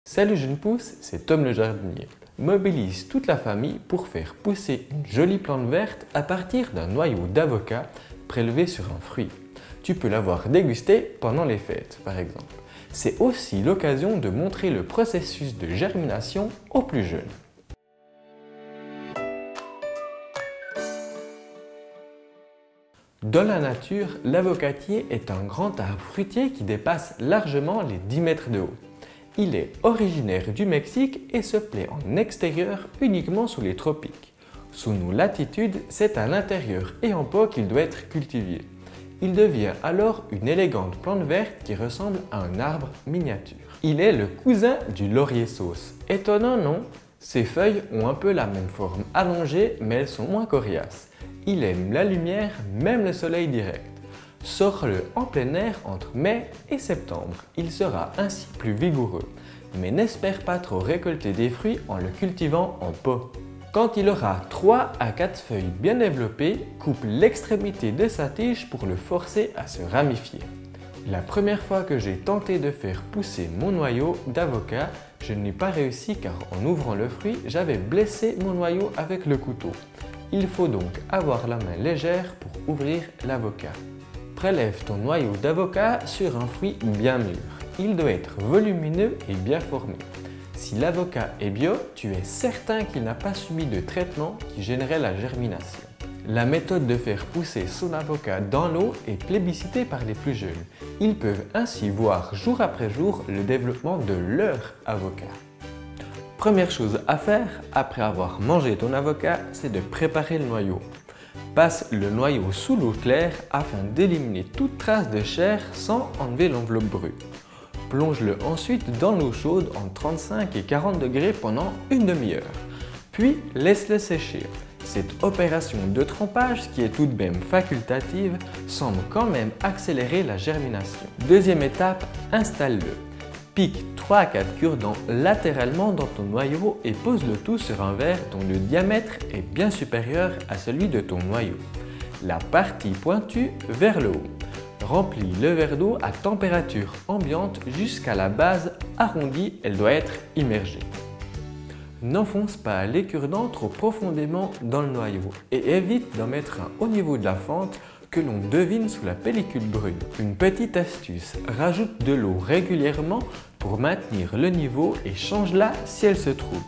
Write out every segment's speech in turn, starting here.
Salut jeune pousse, c'est Tom le jardinier. Mobilise toute la famille pour faire pousser une jolie plante verte à partir d'un noyau d'avocat prélevé sur un fruit. Tu peux l'avoir dégusté pendant les fêtes par exemple. C'est aussi l'occasion de montrer le processus de germination aux plus jeunes. Dans la nature, l'avocatier est un grand arbre fruitier qui dépasse largement les 10 mètres de haut. Il est originaire du Mexique et se plaît en extérieur uniquement sous les tropiques. Sous nos latitudes, c'est à l'intérieur et en pot qu'il doit être cultivé. Il devient alors une élégante plante verte qui ressemble à un arbre miniature. Il est le cousin du laurier sauce. Étonnant, non? Ses feuilles ont un peu la même forme allongée, mais elles sont moins coriaces. Il aime la lumière, même le soleil direct. Sors-le en plein air entre mai et septembre, il sera ainsi plus vigoureux. Mais n'espère pas trop récolter des fruits en le cultivant en pot. Quand il aura 3 à 4 feuilles bien développées, coupe l'extrémité de sa tige pour le forcer à se ramifier. La première fois que j'ai tenté de faire pousser mon noyau d'avocat, je n'ai pas réussi car en ouvrant le fruit, j'avais blessé mon noyau avec le couteau. Il faut donc avoir la main légère pour ouvrir l'avocat. Prélève ton noyau d'avocat sur un fruit bien mûr. Il doit être volumineux et bien formé. Si l'avocat est bio, tu es certain qu'il n'a pas subi de traitement qui gênerait la germination. La méthode de faire pousser son avocat dans l'eau est plébiscitée par les plus jeunes. Ils peuvent ainsi voir jour après jour le développement de leur avocat. Première chose à faire après avoir mangé ton avocat, c'est de préparer le noyau. Passe le noyau sous l'eau claire afin d'éliminer toute trace de chair sans enlever l'enveloppe brute. Plonge-le ensuite dans l'eau chaude entre 35 et 40 degrés pendant une demi-heure. Puis laisse-le sécher. Cette opération de trempage, qui est tout de même facultative, semble quand même accélérer la germination. Deuxième étape, installe-le. Pique 3 à 4 cure-dents latéralement dans ton noyau et pose le tout sur un verre dont le diamètre est bien supérieur à celui de ton noyau. La partie pointue vers le haut. Remplis le verre d'eau à température ambiante jusqu'à la base arrondie, elle doit être immergée. N'enfonce pas les cure-dents trop profondément dans le noyau et évite d'en mettre un au niveau de la fente que l'on devine sous la pellicule brune. Une petite astuce, rajoute de l'eau régulièrement pour maintenir le niveau et change-la si elle se trouble.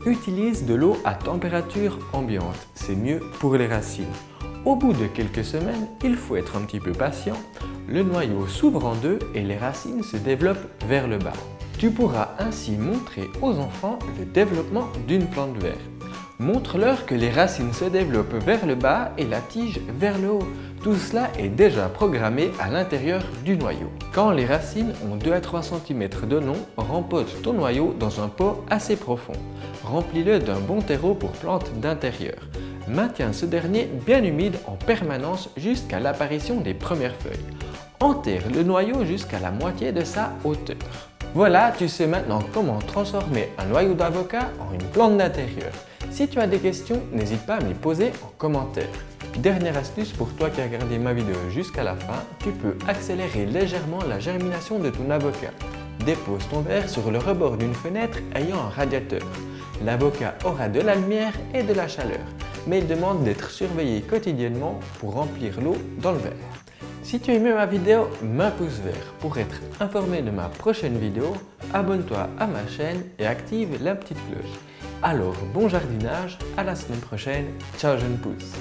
Utilise de l'eau à température ambiante, c'est mieux pour les racines. Au bout de quelques semaines, il faut être un petit peu patient, le noyau s'ouvre en deux et les racines se développent vers le bas. Tu pourras ainsi montrer aux enfants le développement d'une plante verte. Montre-leur que les racines se développent vers le bas et la tige vers le haut. Tout cela est déjà programmé à l'intérieur du noyau. Quand les racines ont 2 à 3 cm de long, rempote ton noyau dans un pot assez profond. Remplis-le d'un bon terreau pour plantes d'intérieur. Maintiens ce dernier bien humide en permanence jusqu'à l'apparition des premières feuilles. Enterre le noyau jusqu'à la moitié de sa hauteur. Voilà, tu sais maintenant comment transformer un noyau d'avocat en une plante d'intérieur. Si tu as des questions, n'hésite pas à m'y poser en commentaire. Dernière astuce pour toi qui as regardé ma vidéo jusqu'à la fin, tu peux accélérer légèrement la germination de ton avocat. Dépose ton verre sur le rebord d'une fenêtre ayant un radiateur. L'avocat aura de la lumière et de la chaleur, mais il demande d'être surveillé quotidiennement pour remplir l'eau dans le verre. Si tu as aimé ma vidéo, mets un pouce vert. Pour être informé de ma prochaine vidéo, abonne-toi à ma chaîne et active la petite cloche. Alors bon jardinage, à la semaine prochaine, ciao jeune pousse.